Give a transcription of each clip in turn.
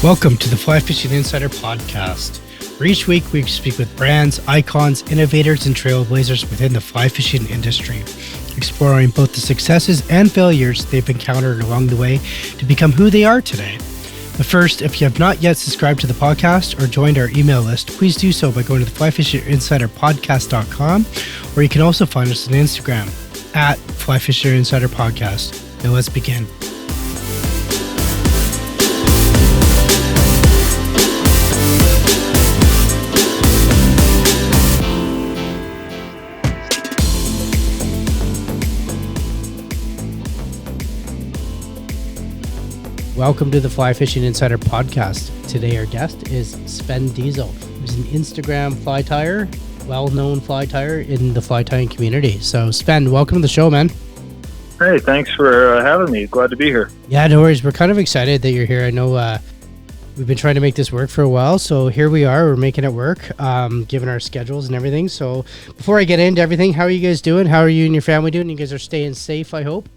Welcome to the Fly Fishing Insider Podcast, where each week we speak with brands, icons, innovators, and trailblazers within the fly fishing industry, exploring both the successes and failures they've encountered along the way to become who they are today. But first, if you have not yet subscribed to the podcast or joined our email list, please do so by going to the flyfisherinsiderpodcast.com, or you can also find us on Instagram at flyfisherinsiderpodcast. Now let's begin. Welcome to the Fly Fishing Insider Podcast. Today our guest is Svend Diesel, who's an Instagram fly tyer, well-known fly tyer in the fly tying community. So Svend, welcome to the show, man. Hey, thanks for having me. Glad to be here. Yeah, no worries. We're kind of excited that you're here. I know we've been trying to make this work for a while, so here we are. We're making it work, given our schedules and everything. So before I get into everything, how are you guys doing? How are you and your family doing? You guys are staying safe, I hope?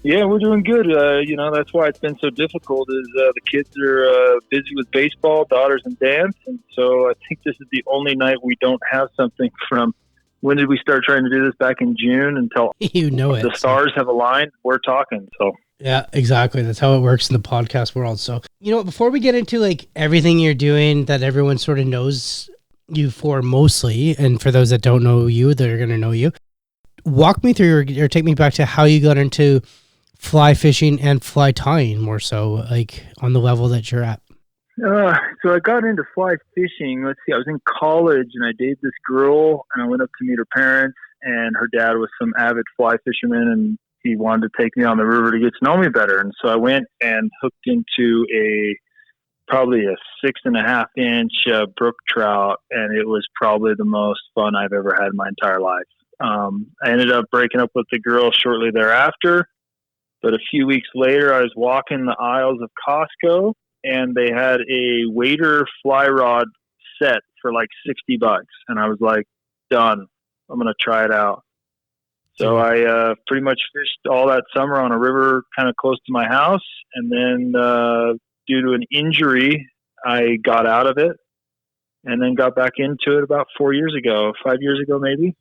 Yeah, we're doing good. That's why it's been so difficult is the kids are busy with baseball, daughters in dance. And so I think this is the only night we don't have something from when did we start trying to do this back in June until the stars have aligned. We're talking. So yeah, exactly. That's how it works in the podcast world. So, before we get into like everything you're doing that everyone sort of knows you for mostly, and for those that don't know you, they're going to know you, walk me through or take me back to how you got into fly fishing and fly tying more so, like on the level that you're at. So I got into fly fishing. Let's see, I was in college and I dated this girl and I went up to meet her parents, and her dad was some avid fly fisherman and he wanted to take me on the river to get to know me better. And so I went and hooked into probably a 6.5 inch brook trout, and it was probably the most fun I've ever had in my entire life. I ended up breaking up with the girl shortly thereafter. But a few weeks later, I was walking the aisles of Costco, and they had a wader fly rod set for like $60. And I was like, done. I'm going to try it out. So I pretty much fished all that summer on a river kind of close to my house. And then due to an injury, I got out of it and then got back into it about 5 years ago maybe.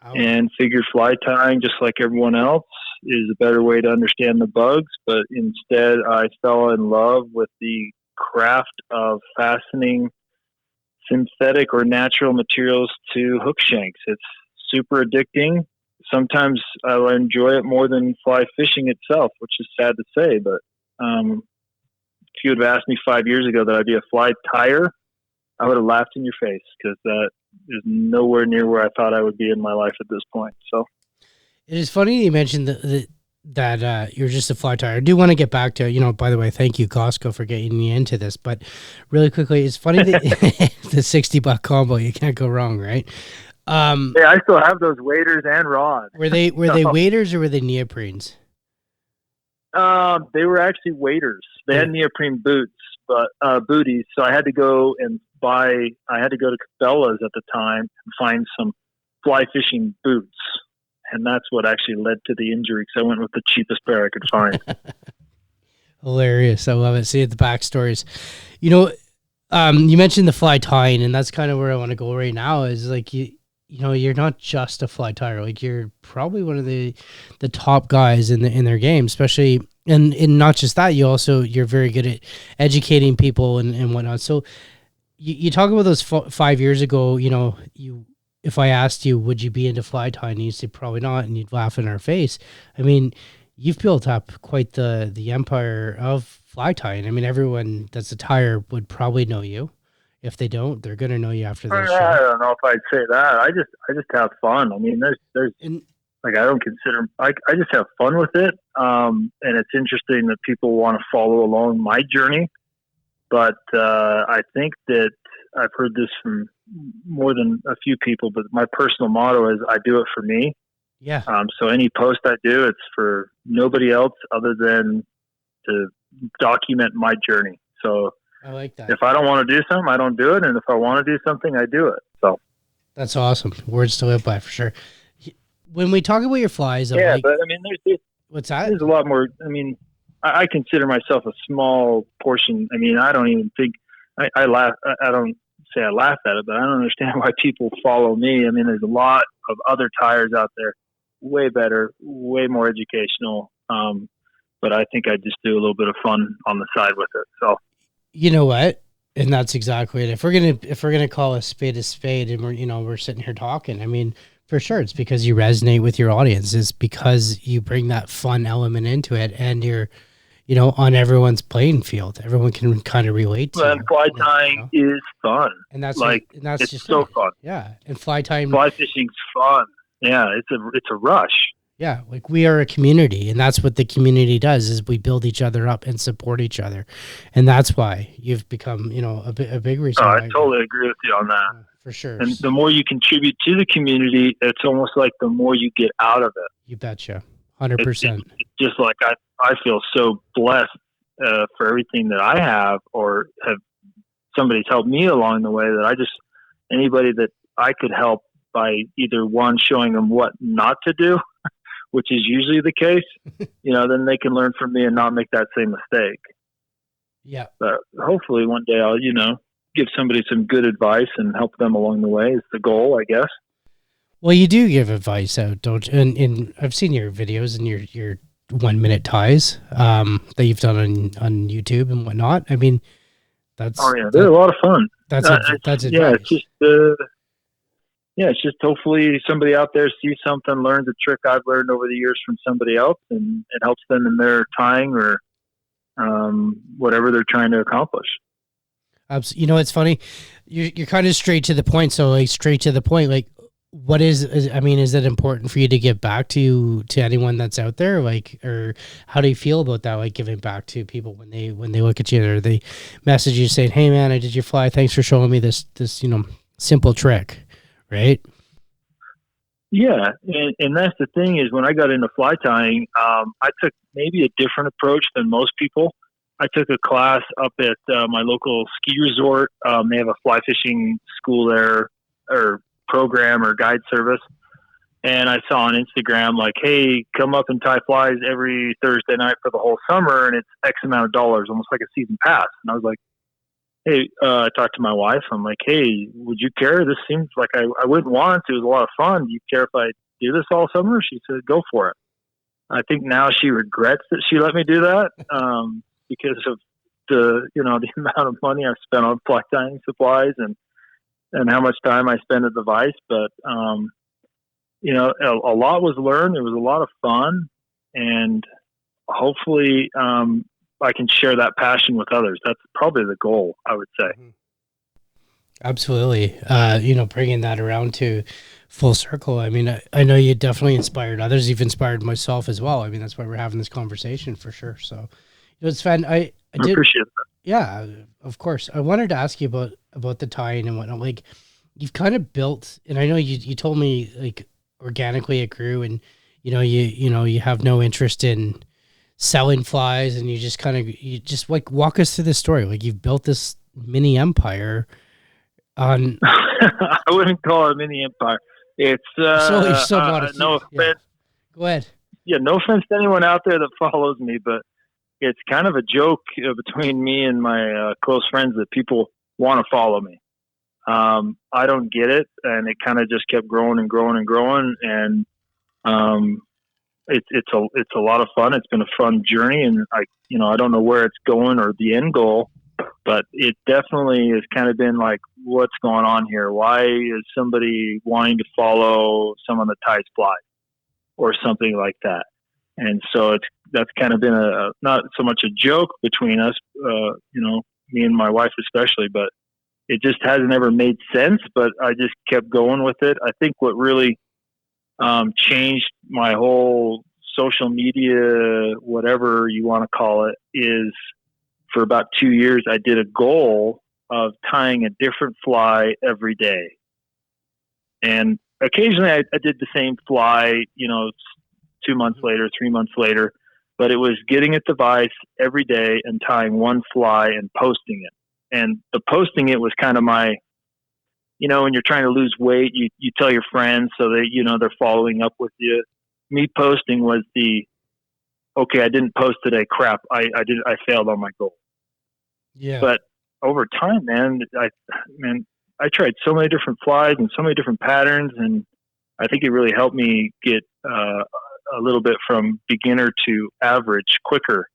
Wow. And figured fly tying, just like everyone else, is a better way to understand the bugs. But instead, I fell in love with the craft of fastening synthetic or natural materials to hook shanks. It's super addicting. Sometimes I'll enjoy it more than fly fishing itself, which is sad to say. But if you had asked me 5 years ago that I'd be a fly tyer, I would have laughed in your face, because that is nowhere near where I thought I would be in my life at this point. So it is funny you mentioned that you're just a fly tyer. I do want to get back to, by the way, thank you, Costco, for getting me into this. But really quickly, it's funny that the $60 combo, you can't go wrong, right? Yeah, I still have those waders and rods. Were they waders or were they neoprenes? They were actually waders. They had neoprene boots, but booties. So I had to go to Cabela's at the time and find some fly fishing boots. And that's what actually led to the injury, because I went with the cheapest pair I could find. Hilarious. I love it. See the backstories. You mentioned the fly tying, and that's kind of where I want to go right now, is like, you're not just a fly tyer. Like, you're probably one of the top guys in their game, especially, and not just that, you're very good at educating people and whatnot. So you talk about those 5 years ago, if I asked you, would you be into fly tying, you'd say probably not, and you'd laugh in our face. I mean, you've built up quite the empire of fly tying. I mean, everyone that's a tyer would probably know you. If they don't, they're going to know you after this show. I don't know if I'd say that. I just have fun. I mean, there's like, I just have fun with it. And it's interesting that people want to follow along my journey. But I think that I've heard this from more than a few people, but my personal motto is I do it for me. Yeah. So any post I do, it's for nobody else other than to document my journey. So I like that. If I don't want to do something, I don't do it. And if I want to do something, I do it. So that's awesome. Words to live by, for sure. When we talk about your flies, but I mean, what's that? There's a lot more. I mean, I consider myself a small portion. I mean, I don't even think I laugh. I don't say I laugh at it, but I don't understand why people follow me. I mean, there's a lot of other tires out there, way better, way more educational. But I think I just do a little bit of fun on the side with it. So, You know what? And that's exactly it. If we're gonna call a spade, and we're sitting here talking, I mean, for sure, it's because you resonate with your audience. It's because you bring that fun element into it, and you're, on everyone's playing field. Everyone can kind of relate to and you. fly tying is fun. And that's Like, and that's it's just so it. fun. Yeah, and fly time. Fly fishing's fun. Yeah, it's a rush. Yeah, like we are a community, and that's what the community does is we build each other up and support each other, and that's why you've become, a big reason. Oh, I totally agree with you on that. For sure. And the more you contribute to the community, it's almost like the more you get out of it. You betcha, 100%. It's just like I feel so blessed for everything that I have, or have somebody's helped me along the way, that anybody that I could help by either one, showing them what not to do, which is usually the case, then they can learn from me and not make that same mistake. Yeah. But hopefully one day I'll, give somebody some good advice and help them along the way is the goal, I guess. Well, you do give advice out, don't you? And I've seen your videos and your 1 minute ties that you've done on YouTube and whatnot. I mean, they're a lot of fun. That's advice. It's just hopefully somebody out there sees something, learns a trick I've learned over the years from somebody else, and it helps them in their tying or whatever they're trying to accomplish. It's funny. You're kind of straight to the point. So like straight to the point, like what is it important for you to give back to anyone that's out there? Like, or how do you feel about that? Like giving back to people when they look at you, or they message you saying, "Hey man, I did your fly. Thanks for showing me this simple trick." Right? Yeah, and that's the thing is when I got into fly tying, I took maybe a different approach than most people. I took a class up at my local ski resort. They have a fly fishing school there, or program or guide service. And I saw on Instagram, like, hey, come up and tie flies every Thursday night for the whole summer, and it's X amount of dollars, almost like a season pass. And I was like, hey, I talked to my wife. I'm like, hey, would you care? This seems like I wouldn't want to. It was a lot of fun. Do you care if I do this all summer? She said, go for it. I think now she regrets that she let me do that because of the amount of money I've spent on fly tying supplies and how much time I spend at the Vice. But, a lot was learned. It was a lot of fun. And hopefully I can share that passion with others. That's probably the goal, I would say. Absolutely. Bringing that around to full circle. I mean, I know you definitely inspired others. You've inspired myself as well. I mean, that's why we're having this conversation for sure. So, Sven, I did appreciate that. Yeah, of course. I wanted to ask you about the tying and whatnot. Like, you've kind of built, and I know you told me like organically it grew, and you have no interest in selling flies, and you just like walk us through this story. Like, you've built this mini empire on. I wouldn't call it a mini empire. It's no offense. Yeah. Go ahead. Yeah, no offense to anyone out there that follows me, but it's kind of a joke between me and my close friends that people want to follow me. I don't get it, and it kind of just kept growing and growing and growing, and it's a lot of fun. It's been a fun journey, and I don't know where it's going or the end goal, but it definitely has kind of been like, what's going on here? Why is somebody wanting to follow someone that ties flies or something like that? And so that's kind of been not so much a joke between us, me and my wife especially, but it just hasn't ever made sense. But I just kept going with it. I think what really changed my whole social media, whatever you want to call it, is for about 2 years, I did a goal of tying a different fly every day. And occasionally I did the same fly, 2 months later, 3 months later, but it was getting at the vise every day and tying one fly and posting it. And the posting it was kind of my, when you're trying to lose weight, you tell your friends so they, they're following up with you. Me posting was the, okay, I didn't post today. Crap. I failed on my goal. Yeah. But over time, man, I tried so many different flies and so many different patterns, and I think it really helped me get a little bit from beginner to average quicker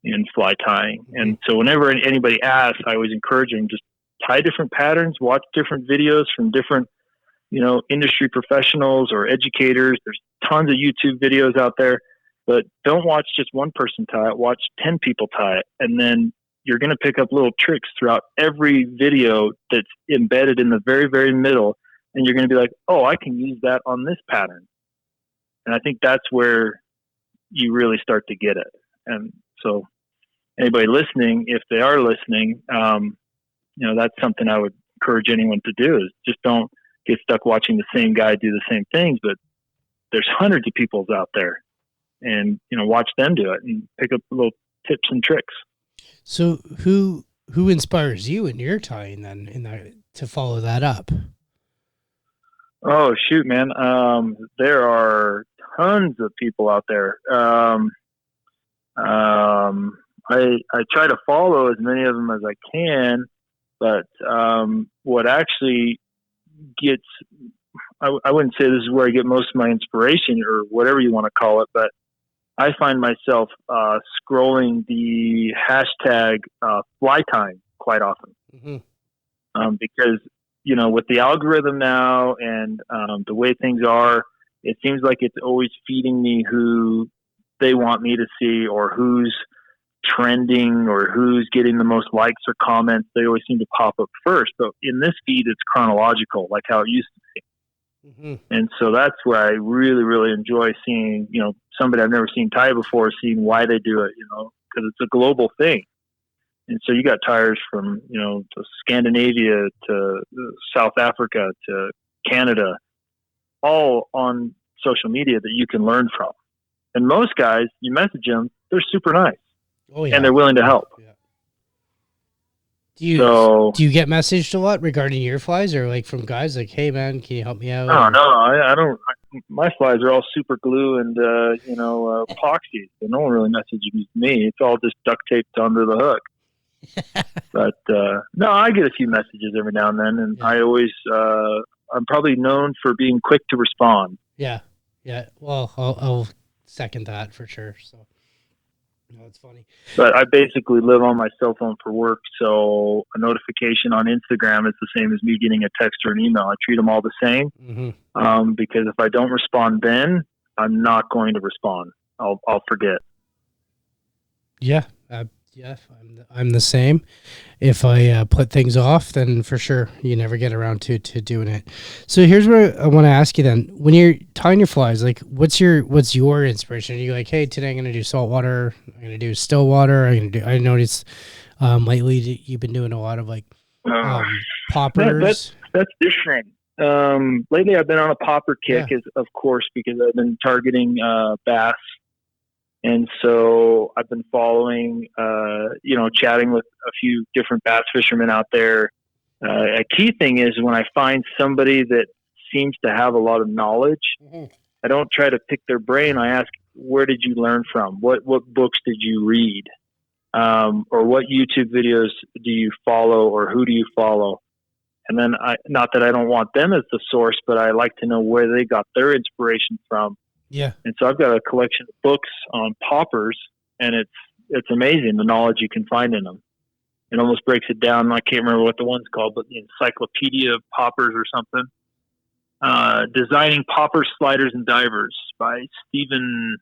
in fly tying. Mm-hmm. And so whenever anybody asks, I always encourage them, just tie different patterns, watch different videos from different, industry professionals or educators. There's tons of YouTube videos out there, but don't watch just one person tie it. Watch 10 people tie it. And then you're going to pick up little tricks throughout every video that's embedded in the very, very middle. And you're going to be like, oh, I can use that on this pattern. And I think that's where you really start to get it. And so anybody listening, if they are listening, that's something I would encourage anyone to do, is just don't get stuck watching the same guy do the same things, but there's hundreds of people out there, and, watch them do it and pick up little tips and tricks. So who inspires you in your tying then to follow that up? Oh, shoot, man. There are tons of people out there. I try to follow as many of them as I can, but what actually gets, I wouldn't say this is where I get most of my inspiration or whatever you want to call it, but I find myself scrolling the hashtag fly tying quite often. Mm-hmm. Because, with the algorithm now and the way things are, it seems like it's always feeding me who they want me to see, or who's trending, or who's getting the most likes or comments. They always seem to pop up first. But in this feed, it's chronological, like how it used to be. Mm-hmm. And so that's where I really, really enjoy seeing, somebody I've never seen tie before, seeing why they do it, because it's a global thing. And so you got tires from, to Scandinavia to South Africa to Canada, all on social media that you can learn from. And most guys, you message them, they're super nice. Oh, yeah. And they're willing to help. Yeah. Do you get messaged a lot regarding your flies, or like from guys like, hey man, can you help me out? Oh, no, I don't. My flies are all super glue and, epoxy. So no one really messages me. It's all just duct taped under the hook. But, no, I get a few messages every now and then. And I always, I'm probably known for being quick to respond. Yeah. Yeah. Well, I'll second that for sure. So. No, it's funny. But I basically live on my cell phone for work, so a notification on Instagram is the same as me getting a text or an email. I treat them all the same, mm-hmm. Because if I don't respond then, I'm not going to respond. I'll forget. Yeah, I'm the same. If I put things off, then for sure you never get around to doing it. So here's what I want to ask you then: when you're tying your flies, like what's your inspiration? Are you like, hey, today I'm going to do saltwater, I'm going to do still water, I noticed lately you've been doing a lot of like poppers. That's different. Lately I've been on a popper kick, of course, because I've been targeting bass. And so I've been following, chatting with a few different bass fishermen out there. A key thing is when I find somebody that seems to have a lot of knowledge, mm-hmm. I don't try to pick their brain. I ask, where did you learn from? What books did you read? Or what YouTube videos do you follow, or who do you follow? And then not that I don't want them as the source, but I like to know where they got their inspiration from. Yeah. And so I've got a collection of books on poppers, and it's amazing the knowledge you can find in them. It almost breaks it down. I can't remember what the one's called, but the Encyclopedia of Poppers or something. Designing Poppers, Sliders, and Divers by Stephen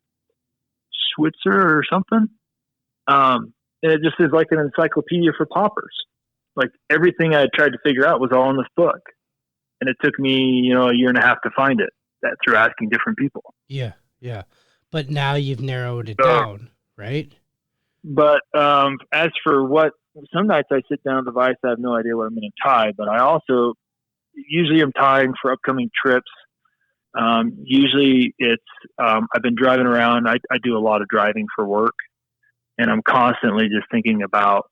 Switzer or something. And it just is like an encyclopedia for poppers. Like everything I tried to figure out was all in this book. And it took me, a year and a half to find it. That through asking different people. Yeah. But now you've narrowed it down, right? But as for some nights I sit down at the vise, I have no idea what I'm going to tie, but I also usually am tying for upcoming trips. Usually it's, I've been driving around. I do a lot of driving for work, and I'm constantly just thinking about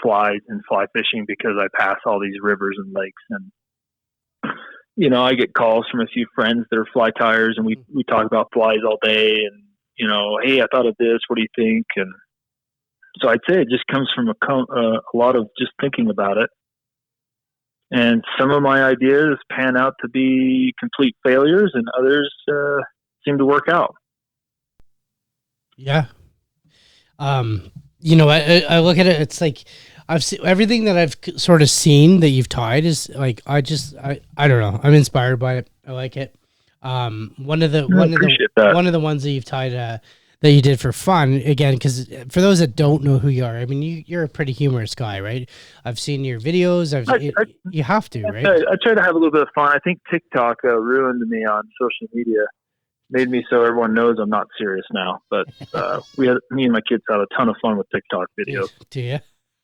flies and fly fishing because I pass all these rivers and lakes, and I get calls from a few friends that are fly tyers, and we talk about flies all day. And hey, I thought of this. What do you think? And so I'd say it just comes from a lot of just thinking about it. And some of my ideas pan out to be complete failures, and others seem to work out. Yeah. I look at it. It's like I've seen everything that I've sort of seen that you've tied is like I don't know. I'm inspired by it. I like it. One of the one of the ones that you've tied that you did for fun again, because for those that don't know who you are, I mean you're a pretty humorous guy, right? I've seen your videos. You have to, right? I try to have a little bit of fun. I think TikTok ruined me on social media. Made me so everyone knows I'm not serious now. But me and my kids had a ton of fun with TikTok videos. Do you?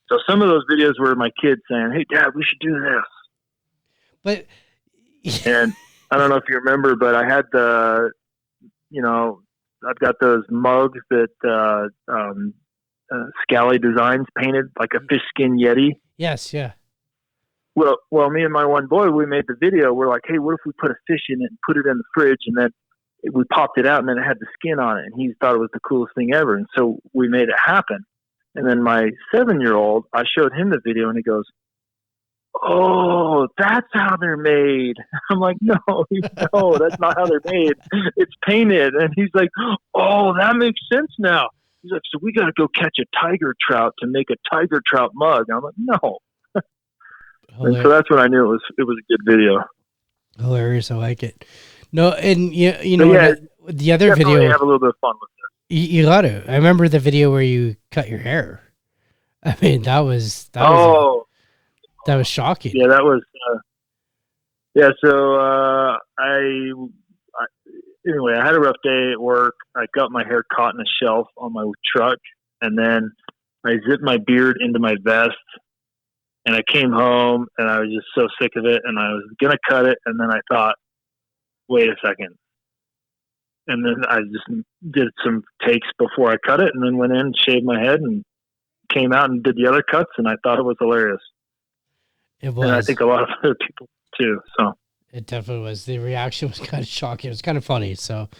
So some of those videos were my kids saying, "Hey, Dad, we should do this." But and I don't know if you remember, but I had I've got those mugs that Scally Designs painted, like a fish skin Yeti. Yes, yeah. Well, me and my one boy, we made the video. We're like, hey, what if we put a fish in it and put it in the fridge, and then we popped it out, and then it had the skin on it, and he thought it was the coolest thing ever. And so we made it happen. And then my 7-year-old, I showed him the video, and he goes, "Oh, that's how they're made." I'm like, no, that's not how they're made. It's painted. And he's like, "Oh, that makes sense now." He's like, "So we got to go catch a tiger trout to make a tiger trout mug." I'm like, no. And so that's when I knew it was a good video. Hilarious. I like it. No, and the other video, have a little bit of fun with it. You got to. I remember the video where you cut your hair. I mean, that was shocking. Yeah, that was. So anyway, I had a rough day at work. I got my hair caught in a shelf on my truck, and then I zipped my beard into my vest. And I came home, and I was just so sick of it, and I was gonna cut it, and then I thought, wait a second. And then I just did some takes before I cut it, and then went in, shaved my head, and came out and did the other cuts, and I thought it was hilarious. It was. And I think a lot of other people too. So it definitely was. The reaction was kind of shocking. It was kind of funny. So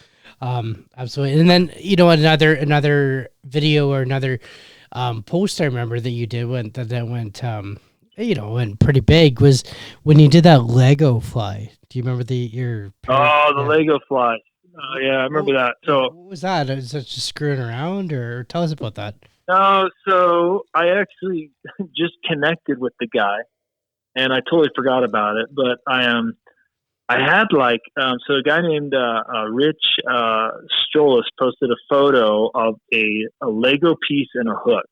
absolutely. And then another video or another post I remember that you did went pretty big was when you did that Lego fly. Do you remember the Lego fly? Oh yeah, I remember that. So what was that? Is that just screwing around, or tell us about that? No, so I actually just connected with the guy, and I totally forgot about it. But I had so a guy named Rich Strolis posted a photo of a Lego piece and a hook.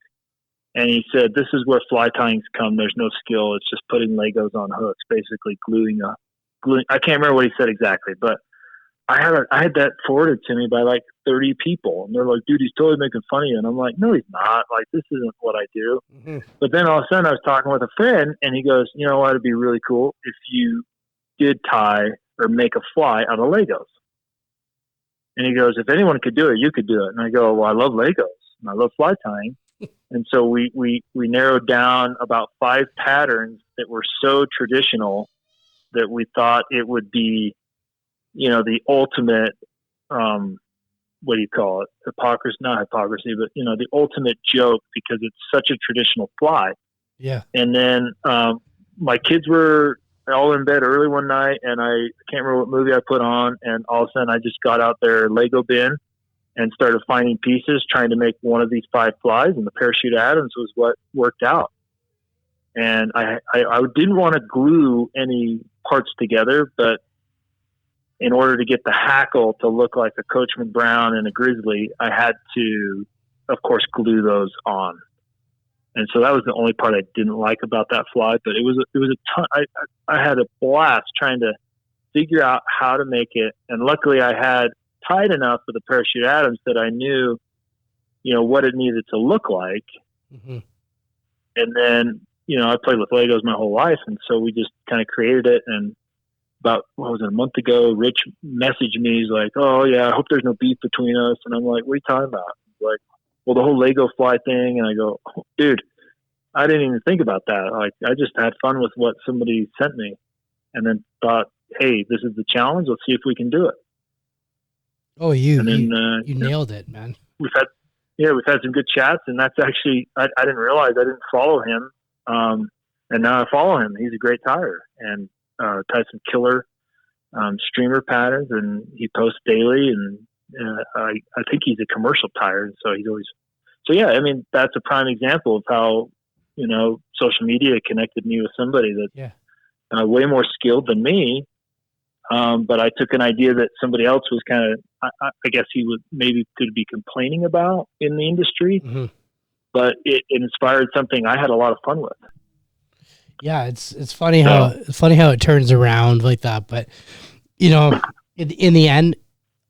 And he said, "This is where fly tyings come. There's no skill. It's just putting Legos on hooks, basically gluing. I can't remember what he said exactly, but I had that forwarded to me by like 30 people, and they're like, "Dude, he's totally making fun of you." And I'm like, "No, he's not. Like, this isn't what I do." Mm-hmm. But then all of a sudden, I was talking with a friend, and he goes, "You know what? It'd be really cool if you did tie or make a fly out of Legos." And he goes, "If anyone could do it, you could do it." And I go, "Well, I love Legos and I love fly tying." And so we narrowed down about 5 patterns that were so traditional that we thought it would be, the ultimate, what do you call it? Not hypocrisy, but, the ultimate joke, because it's such a traditional fly. Yeah. And then my kids were all in bed early one night, and I can't remember what movie I put on, and all of a sudden I just got out their Lego bin and started finding pieces, trying to make one of these 5 flies, and the parachute Adams was what worked out. And I didn't want to glue any parts together, but in order to get the hackle to look like a Coachman Brown and a Grizzly, I had to, of course, glue those on. And so that was the only part I didn't like about that fly, but it was a ton. I had a blast trying to figure out how to make it. And luckily I had tight enough with the parachute Adams that I knew, what it needed to look like. Mm-hmm. And then, I played with Legos my whole life. And so we just kind of created it. And about, a month ago, Rich messaged me. He's like, "Oh yeah, I hope there's no beef between us." And I'm like, "What are you talking about?" He's like, "Well, the whole Lego fly thing." And I go, "Oh, dude, I didn't even think about that. Like, I just had fun with what somebody sent me, and then thought, hey, this is the challenge. Let's see if we can do it." Oh, And then you nailed it, man. we've had we've had some good chats, and that's actually I didn't realize I didn't follow him, and now I follow him. He's a great tire and ties some killer streamer patterns, and he posts daily. And I think he's a commercial tire, and so he's always yeah. I mean, that's a prime example of how social media connected me with somebody that's Yeah. way more skilled than me. But I took an idea that somebody else was kind of, I guess he would maybe could be complaining about in the industry, Mm-hmm. but it inspired something I had a lot of fun with. Yeah, it's funny how it turns around like that. But in the end,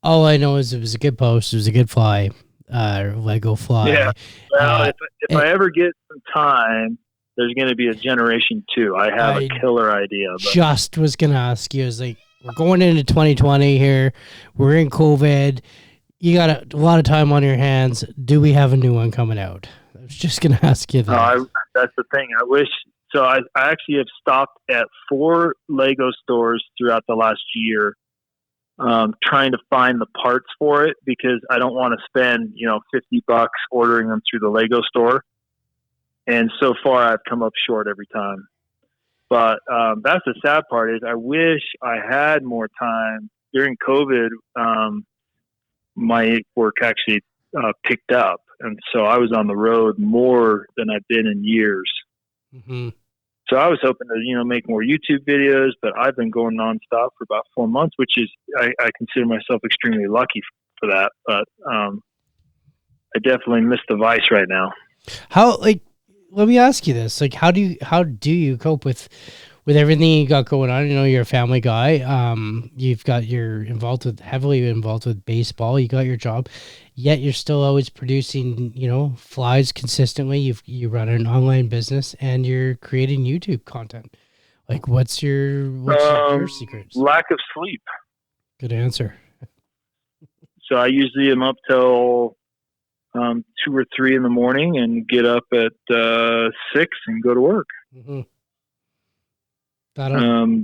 all I know is it was a good post. It was a good fly, Lego fly. Yeah. Well, if I ever get some time, there's going to be a generation 2. I have a killer idea. But. Just was going to ask you, is like, we're going into 2020 here. We're in COVID. You got a lot of time on your hands. Do we have a new one coming out? I was just going to ask you that. That's the thing. I wish. So I actually have stopped at 4 Lego stores throughout the last year, trying to find the parts for it, because I don't want to spend, $50 ordering them through the Lego store. And so far I've come up short every time. But that's the sad part, is I wish I had more time. During COVID, my work actually picked up. And so I was on the road more than I've been in years. Mm-hmm. So I was hoping to, make more YouTube videos, but I've been going nonstop for about 4 months, which is, I consider myself extremely lucky for that. But I definitely miss the vice right now. Let me ask you this: like, how do you cope with everything you got going on? You're a family guy. You're heavily involved with baseball. You got your job, yet you're still always producing, flies consistently. You run an online business and you're creating YouTube content. Like, what's your secrets? Lack of sleep. Good answer. So I usually am up till 2 or 3 in the morning and get up at 6 and go to work. Mm-hmm.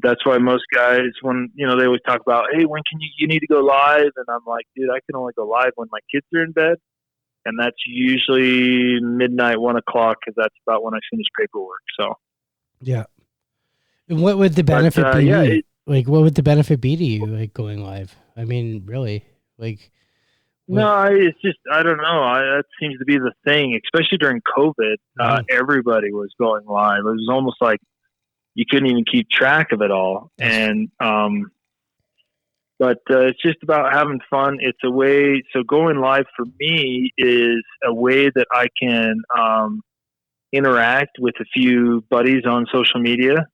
That's why most guys, when they always talk about, hey, when can you need to go live? And I'm like, dude, I can only go live when my kids are in bed, and that's usually midnight, 1 o'clock, because that's about when I finish paperwork. So yeah. And what would the benefit be? Yeah, what would the benefit be to you, like, going live? I mean, really, like. No, it's just, I don't know. That seems to be the thing, especially during COVID. Everybody was going live. It was almost like you couldn't even keep track of it all. And, but it's just about having fun. It's a way. So going live for me is a way that I can interact with a few buddies on social media,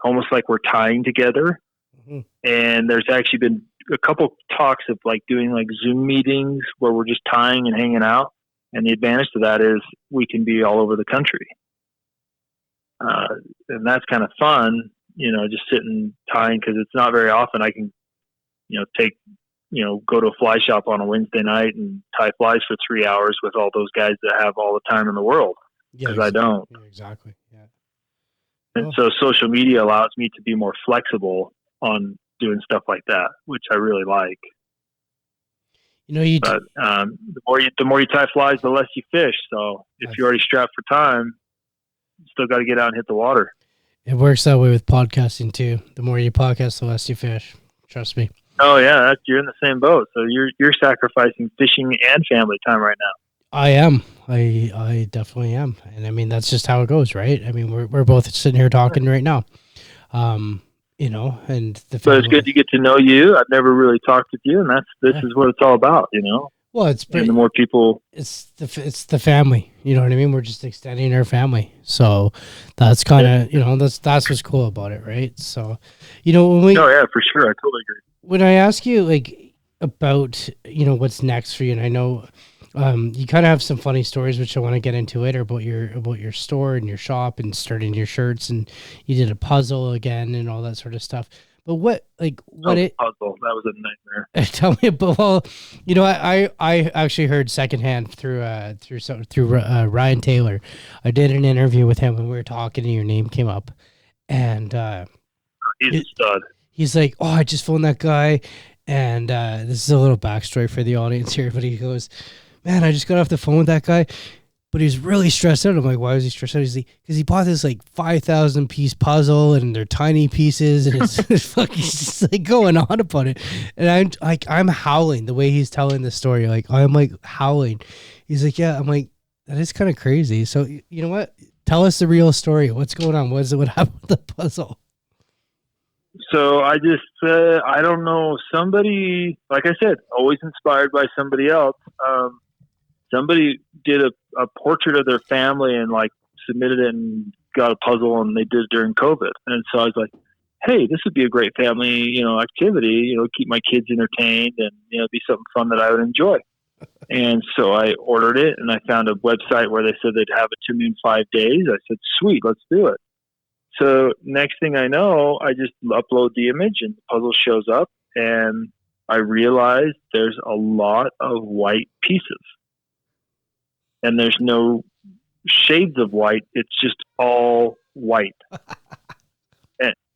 almost like we're tying together. Mm-hmm. And there's actually been a couple talks of like doing like Zoom meetings where we're just tying and hanging out. And the advantage to that is we can be all over the country. And that's kind of fun, just sitting tying, because it's not very often I can, go to a fly shop on a Wednesday night and tie flies for 3 hours with all those guys that have all the time in the world, because I don't. Yeah, exactly. Yeah. And so social media allows me to be more flexible on doing stuff like that, which I really like. But the more you tie flies, the less you fish. So if you're already strapped for time, you still got to get out and hit the water. It works that way with podcasting too. The more you podcast, the less you fish. Trust me. Oh yeah, you're in the same boat. So you're sacrificing fishing and family time right now. I am. I definitely am. And I mean, that's just how it goes, right? I mean, we're both sitting here talking right now. And the family. So it's good to get to know you. I've never really talked with you, and this is what it's all about, Well, and the more people, it's the family. You know what I mean? We're just extending our family. So that's kind of that's what's cool about it, right? So, when we. Oh yeah, for sure. I totally agree. When I ask you like about what's next for you, and I know you kind of have some funny stories which I want to get into later about your store and your shop and starting your shirts, and you did a puzzle again and all that sort of stuff. But puzzle? That was a nightmare. Tell me about. Well, I actually heard secondhand through Ryan Taylor. I did an interview with him when we were talking, and your name came up, and he's a stud. He's like, oh, I just phoned that guy, And this is a little backstory for the audience here, but he goes, "Man, I just got off the phone with that guy, but he's really stressed out." I'm like, "Why was he stressed out?" He's like, "Because he bought this like 5,000 piece puzzle, and they're tiny pieces, and it's fucking just like going on about it." And I'm howling the way he's telling the story. Like I'm like howling. He's like, "Yeah." I'm like, "That is kind of crazy." So you know what? Tell us the real story. What's going on? What happened with the puzzle? So I just, I don't know, somebody, like I said, always inspired by somebody else. Somebody did a portrait of their family and like submitted it and got a puzzle, and they did it during COVID. And so I was like, hey, this would be a great family, activity, keep my kids entertained and, be something fun that I would enjoy. And so I ordered it, and I found a website where they said they'd have it to me in 5 days. I said, sweet, let's do it. So next thing I know, I just upload the image and the puzzle shows up, and I realized there's a lot of white pieces, and there's no shades of white. It's just all white.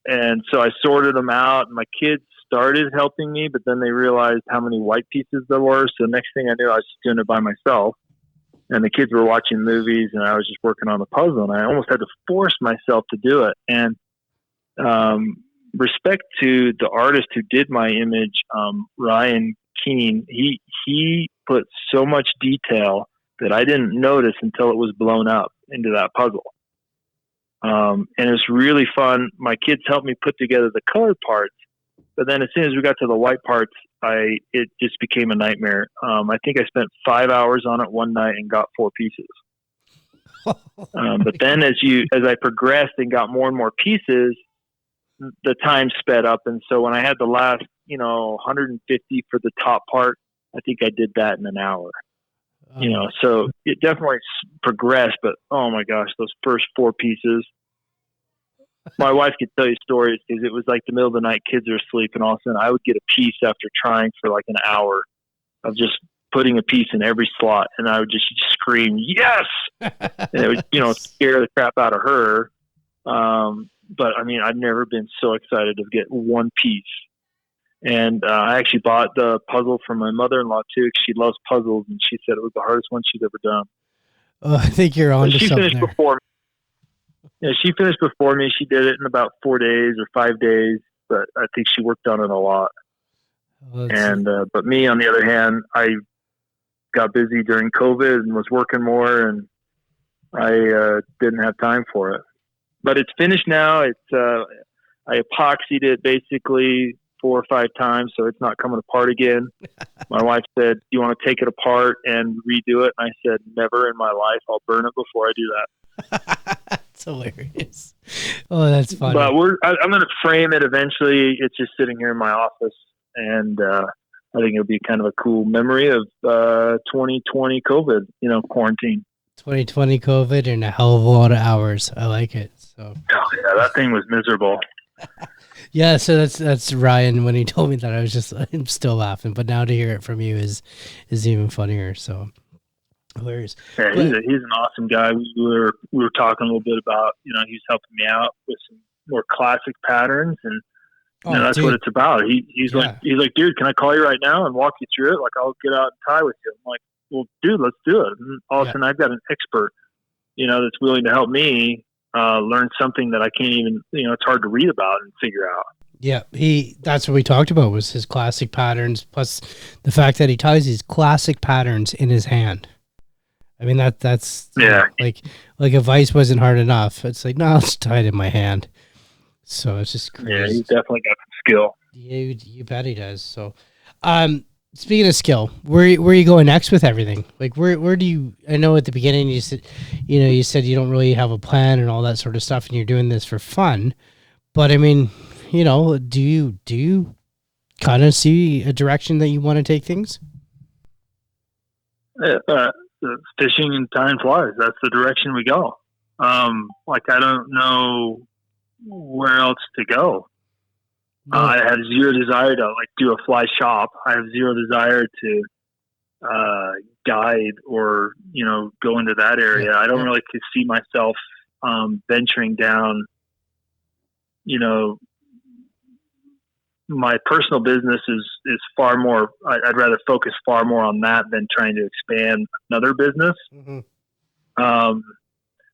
and so I sorted them out, and my kids started helping me, but then they realized how many white pieces there were. So next thing I knew, I was just doing it by myself. And the kids were watching movies, and I was just working on the puzzle, and I almost had to force myself to do it. And respect to the artist who did my image, Ryan Keene, he put so much detail that I didn't notice until it was blown up into that puzzle. And it was really fun. My kids helped me put together the colored parts, but then as soon as we got to the white parts, it just became a nightmare. I think I spent 5 hours on it one night and got 4 pieces. But then as I progressed and got more and more pieces, the time sped up. And so when I had the last, 150 for the top part, I think I did that in an hour. So it definitely progressed, but oh my gosh, those first 4 pieces. My wife could tell you stories because it was like the middle of the night, kids are asleep, and all of a sudden I would get a piece after trying for like an hour of just putting a piece in every slot, and I would just scream, yes! And it would, scare the crap out of her. But I mean, I've never been so excited to get one piece. And I actually bought the puzzle from my mother-in-law too, because she loves puzzles, and she said it was the hardest one she's ever done. Oh, I think you're on to something there. She finished before me. Yeah, she finished before me. She did it in about 4 days or 5 days, but I think she worked on it a lot. But me, on the other hand, I got busy during COVID and was working more, and I didn't have time for it. But it's finished now. I epoxied it basically 4 or 5 times, so it's not coming apart again. My wife said, "Do you want to take it apart and redo it?" And I said, "Never in my life. I'll burn it before I do that." That's hilarious. Oh, that's funny. But I'm going to frame it eventually. It's just sitting here in my office, and I think it'll be kind of a cool memory of 2020 COVID, quarantine. 2020 COVID and a hell of a lot of hours. I like it. So. Oh yeah, that thing was miserable. Yeah, so that's Ryan. When he told me that, I'm still laughing. But now to hear it from you is even funnier. So hilarious. Yeah, he's an awesome guy. We were talking a little bit about, he's helping me out with some more classic patterns, and that's what it's about. He's like, dude, can I call you right now and walk you through it? Like, I'll get out and tie with you. I'm like, well, dude, let's do it. And all of a sudden, I've got an expert, that's willing to help me learn something that I can't even, it's hard to read about and figure out. Yeah, that's what we talked about, was his classic patterns, plus the fact that he ties these classic patterns in his hand. I mean, that's like if vice wasn't hard enough, it's like, no, I'll just tie it in my hand. So it's just crazy. Yeah, he's definitely got some skill. Yeah, you bet he does. So, speaking of skill, where are you going next with everything? Like, where do you? I know at the beginning you said you don't really have a plan and all that sort of stuff, and you're doing this for fun. But I mean, do you kind of see a direction that you want to take things? Fishing and tying flies. That's the direction we go. I don't know where else to go. No. I have zero desire to do a fly shop. I have zero desire to guide or go into that area. I don't really see myself venturing down my personal business is far more. I'd rather focus far more on that than trying to expand another business. Mm-hmm.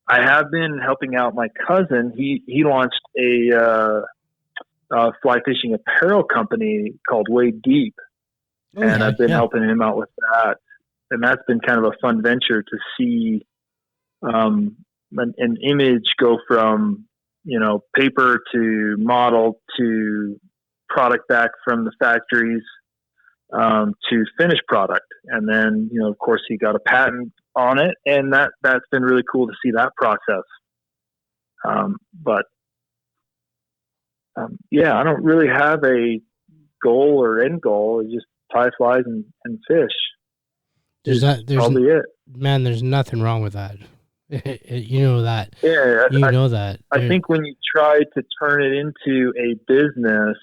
I have been helping out my cousin. He launched a fly fishing apparel company called Wade Deep, Oh, and yeah, I've been yeah. helping him out with that. And that's been kind of a fun venture to see an image go from, paper to model to product back from the factories to finished product. And then, of course, he got a patent on it, and that's been really cool to see that process. But yeah, I don't really have a goal or end goal. It's just tie flies and fish. There's not. There's Probably it. Man. There's nothing wrong with that. You know that. Yeah, You know that. I think when you try to turn it into a business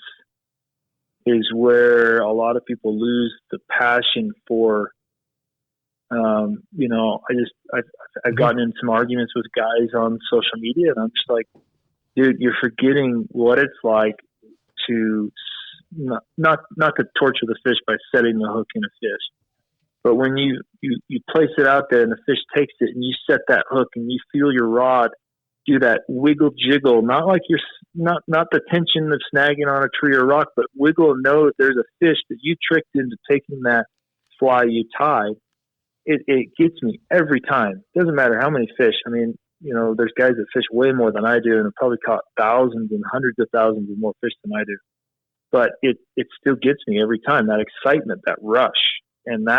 is where a lot of people lose the passion for. I've gotten in some arguments with guys on social media, and I'm just like, dude, you're forgetting what it's like to not to torture the fish by setting the hook in a fish, but when you place it out there and the fish takes it and you set that hook and you feel your rod do that wiggle jiggle, not like you're not the tension of snagging on a tree or rock, but wiggle and know that there's a fish that you tricked into taking that fly you tied. It gets me every time. Doesn't matter how many fish. I mean, there's guys that fish way more than I do and have probably caught thousands and hundreds of thousands of more fish than I do. But it still gets me every time, that excitement, that rush. And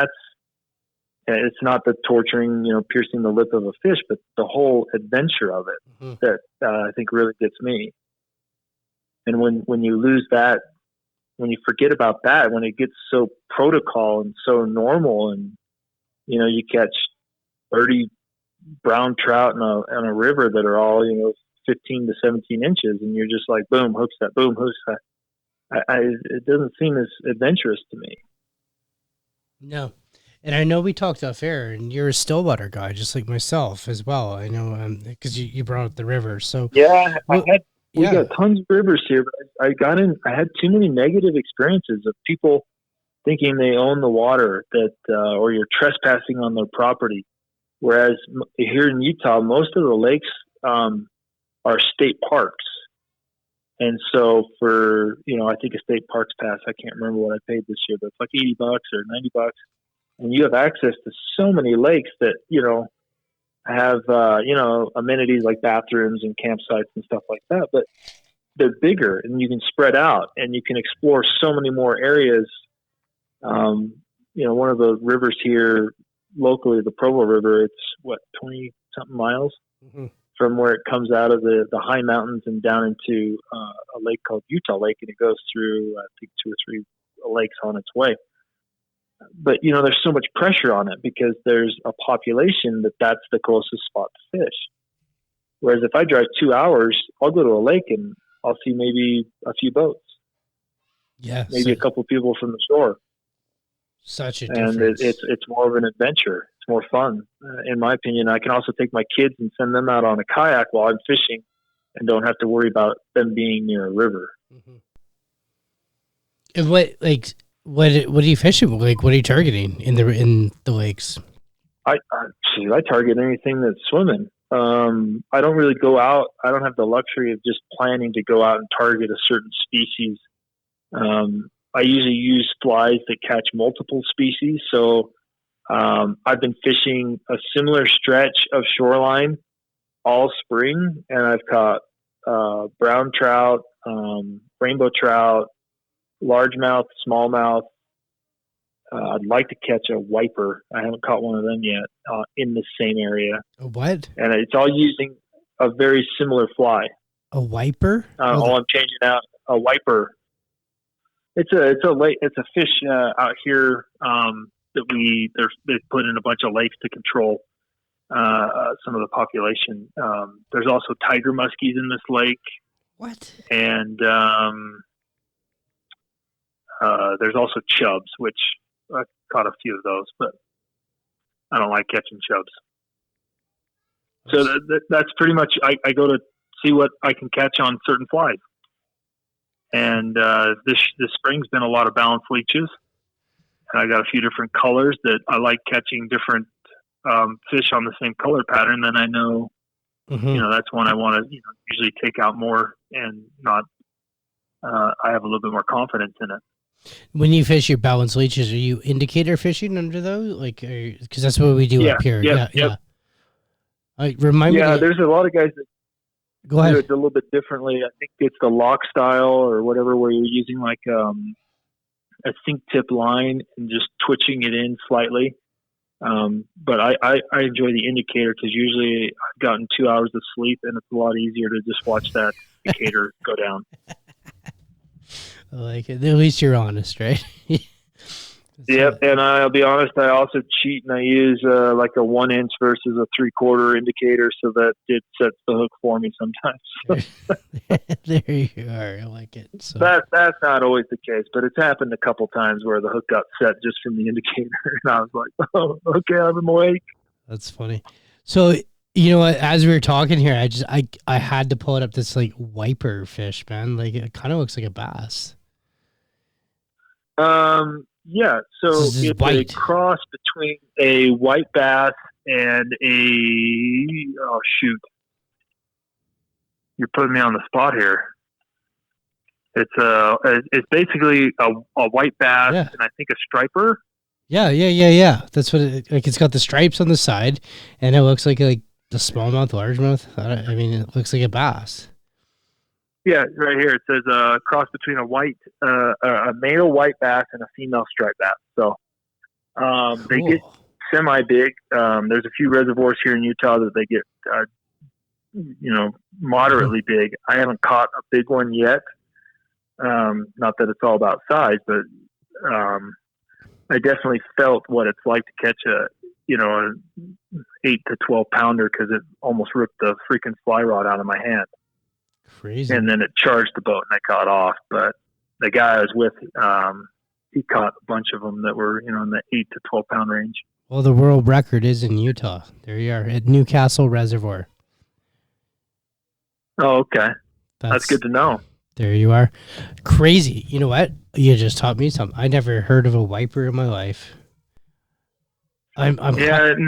it's not the torturing, piercing the lip of a fish, but the whole adventure of it that I think really gets me. And when you lose that, when you forget about that, when it gets so protocol and so normal, and you catch 30 brown trout in a river that are all 15 to 17 inches, and you're just like, boom, hooks that, boom, hooks that. It doesn't seem as adventurous to me. No. And I know we talked off air, and you're a Stillwater guy, just like myself as well. I know because you brought up the river. So yeah, we got tons of rivers here, but I had too many negative experiences of people thinking they own the water, that or you're trespassing on their property. Whereas here in Utah, most of the lakes are state parks. And so for, I think a state parks pass, I can't remember what I paid this year, but it's like $80 or $90. And you have access to so many lakes that, have, amenities like bathrooms and campsites and stuff like that, but they're bigger and you can spread out and you can explore so many more areas. One of the rivers here locally, the Provo River, it's 20 something miles from where it comes out of the high mountains and down into a lake called Utah Lake, and it goes through I think 2 or 3 lakes on its way. But there's so much pressure on it because there's a population that's the closest spot to fish. Whereas if I drive 2 hours, I'll go to a lake and I'll see maybe a few boats. Yeah, maybe a couple of people from the shore. Such a and difference. it's more of an adventure. It's more fun, in my opinion. I can also take my kids and send them out on a kayak while I'm fishing, and don't have to worry about them being near a river. Mm-hmm. And what are you fishing? Like, what are you targeting in the lakes? I target anything that's swimming. I don't really go out. I don't have the luxury of just planning to go out and target a certain species. I usually use flies that catch multiple species. So I've been fishing a similar stretch of shoreline all spring, and I've caught brown trout, rainbow trout, largemouth, smallmouth. I'd like to catch a wiper. I haven't caught one of them yet in the same area. A what? And it's all using a very similar fly. A wiper? All I'm changing out a wiper. It's a fish out here that they put in a bunch of lakes to control some of the population. There's also tiger muskies in this lake. What? And there's also chubs, which I caught a few of those, but I don't like catching chubs. So that's pretty much, I go to see what I can catch on certain flies. And this spring's been a lot of balanced leeches. And I got a few different colors that I like catching different fish on the same color pattern. Then I know, that's one I want to usually take out more and not. I have a little bit more confidence in it. When you fish your balanced leeches, are you indicator fishing under those? Like, because that's what we do up here. Yeah. Remind me. Yeah, there's a lot of guys that go ahead. do it a little bit differently. I think it's the lock style or whatever, where you're using like a sink tip line and just twitching it in slightly. But I enjoy the indicator because usually I've gotten 2 hours of sleep and it's a lot easier to just watch that indicator go down. I like it. At least you're honest, right? Yep, and I'll be honest, I also cheat and I use like a 1 inch versus a 3/4 indicator so that it sets the hook for me sometimes. There you are. I like it. So that's not always the case, but it's happened a couple times where the hook got set just from the indicator, and I was like, "Oh, okay, I'm awake." That's funny. So as we were talking here, I had to pull it up. This like wiper fish, man. Like it kind of looks like a bass. Yeah, so it's white. A cross between a white bass and you're putting me on the spot here. It's basically a white bass and I think a striper. Yeah. That's what it's got the stripes on the side, and it looks like the smallmouth, largemouth. I mean, it looks like a bass. Yeah, right here it says a cross between a male white bass and a female striped bass. So cool. They get semi-big. There's a few reservoirs here in Utah that they get, moderately big. I haven't caught a big one yet. Not that it's all about size, but I definitely felt what it's like to catch an 8 to 12 pounder because it almost ripped the freaking fly rod out of my hand. Crazy. And then it charged the boat and I caught off. But the guy I was with, he caught a bunch of them that were, in the 8 to 12 pound range. Well, the world record is in Utah. There you are at Newcastle Reservoir. Oh, okay. That's good to know. There you are. Crazy. You know what? You just taught me something. I never heard of a wiper in my life. And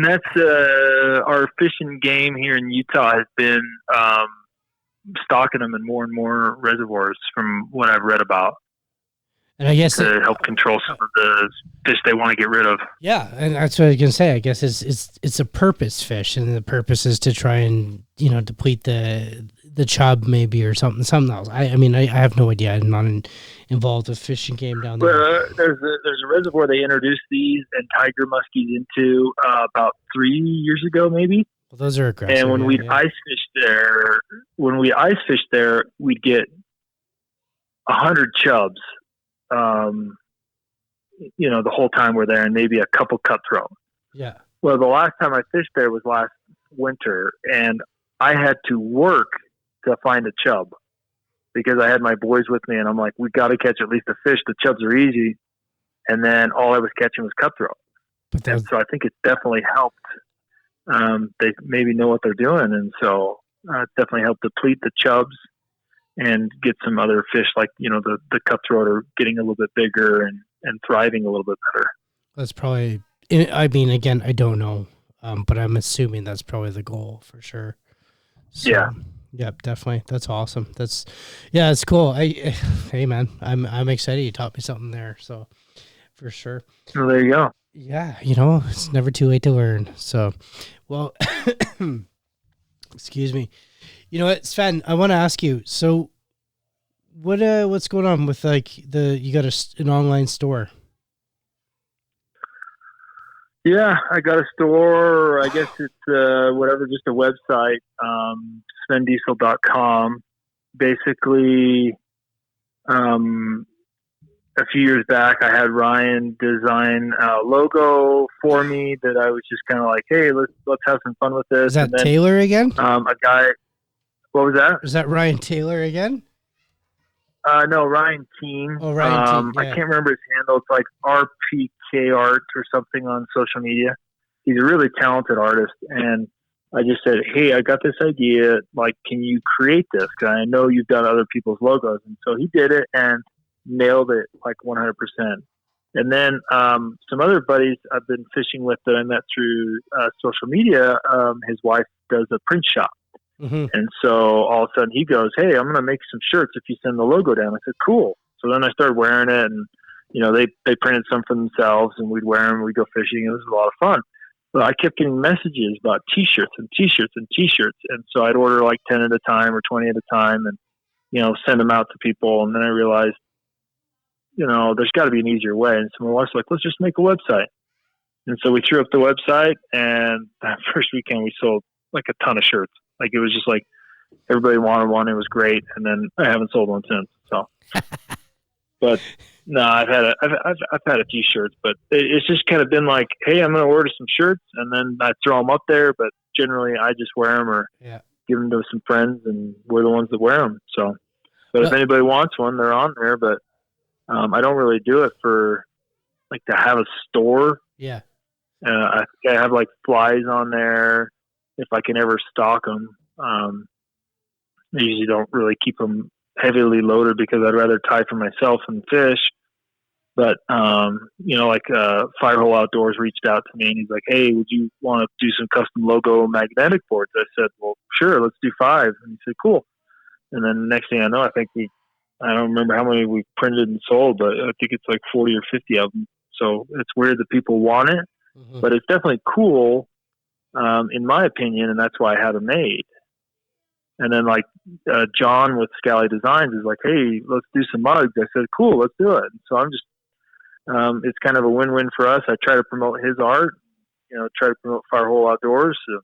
that's our fishing game here in Utah has been stocking them in more and more reservoirs from what I've read about. And I guess to help control some of the fish they want to get rid of. Yeah, and that's what I was gonna say. I guess it's a purpose fish, and the purpose is to try and deplete the chub maybe or something else. I mean I have no idea. I'm not involved with fishing game down there. Well, there's a reservoir they introduced these and tiger muskies into about 3 years ago, maybe. Well, those are aggressive. And when we'd ice fish there, we'd get 100 chubs. The whole time we're there, and maybe a couple cutthroat. Yeah. Well, the last time I fished there was last winter, and I had to work to find a chub because I had my boys with me, and I'm like, we got to catch at least a fish. The chubs are easy, and then all I was catching was cutthroat. And so I think it definitely helped. They maybe know what they're doing, and so it definitely helped deplete the chubs and get some other fish like the cutthroat are getting a little bit bigger and thriving a little bit better. That's probably. I mean, again, I don't know, but I'm assuming that's probably the goal for sure. So, yeah. Yep, definitely. That's awesome. It's cool. Hey man, I'm excited. You taught me something there, so for sure. Well, there you go. Yeah, it's never too late to learn. So, well, excuse me. You know what, Sven? I want to ask you. So, what's going on with you got an online store? Yeah, I got a store. I guess it's whatever, just a website, SvendDiesel.com. Basically, a few years back, I had Ryan design a logo for me that I was just kind of like, hey, let's have some fun with this. Is that Taylor again? A guy. What was that? Is that Ryan Taylor again? No, Ryan Teen. Oh, Ryan Teen. Yeah. I can't remember his handle. It's like RPK Art or something on social media. He's a really talented artist, and I just said, hey, I got this idea. Like, can you create this? Because I know you've done other people's logos. And so he did it and nailed it like 100%. And then some other buddies I've been fishing with that I met through social media, his wife does a print shop. Mm-hmm. And so all of a sudden he goes, hey, I'm going to make some shirts if you send the logo down. I said, cool. So then I started wearing it, and, they printed some for themselves, and we'd wear them. We'd go fishing. It was a lot of fun. But I kept getting messages about T-shirts and T-shirts and T-shirts. And so I'd order like 10 at a time or 20 at a time and, send them out to people. And then I realized, there's got to be an easier way. And so my wife's like, let's just make a website. And so we threw up the website, and that first weekend we sold like a ton of shirts. Like, it was just like everybody wanted one. It was great. And then I haven't sold one since. So, but no, I've had a few shirts, but it's just kind of been like, hey, I'm going to order some shirts, and then I throw them up there. But generally I just wear them or give them to some friends, and we're the ones that wear them. So, but if anybody wants one, they're on there, but I don't really do it for like to have a store. Yeah. I think I have like flies on there if I can ever stock them. I usually don't really keep them heavily loaded because I'd rather tie for myself and fish. But, Firehole Outdoors reached out to me, and he's like, hey, would you want to do some custom logo magnetic boards? I said, well, sure, let's do 5. And he said, cool. And then the next thing I know, I don't remember how many we printed and sold, but I think it's like 40 or 50 of them. So it's weird that people want it, but it's definitely cool, in my opinion, and that's why I had them made. And then John with Scally Designs is like, hey, let's do some mugs. I said, cool, let's do it. So I'm just, it's kind of a win-win for us. I try to promote his art, try to promote Firehole Outdoors. So,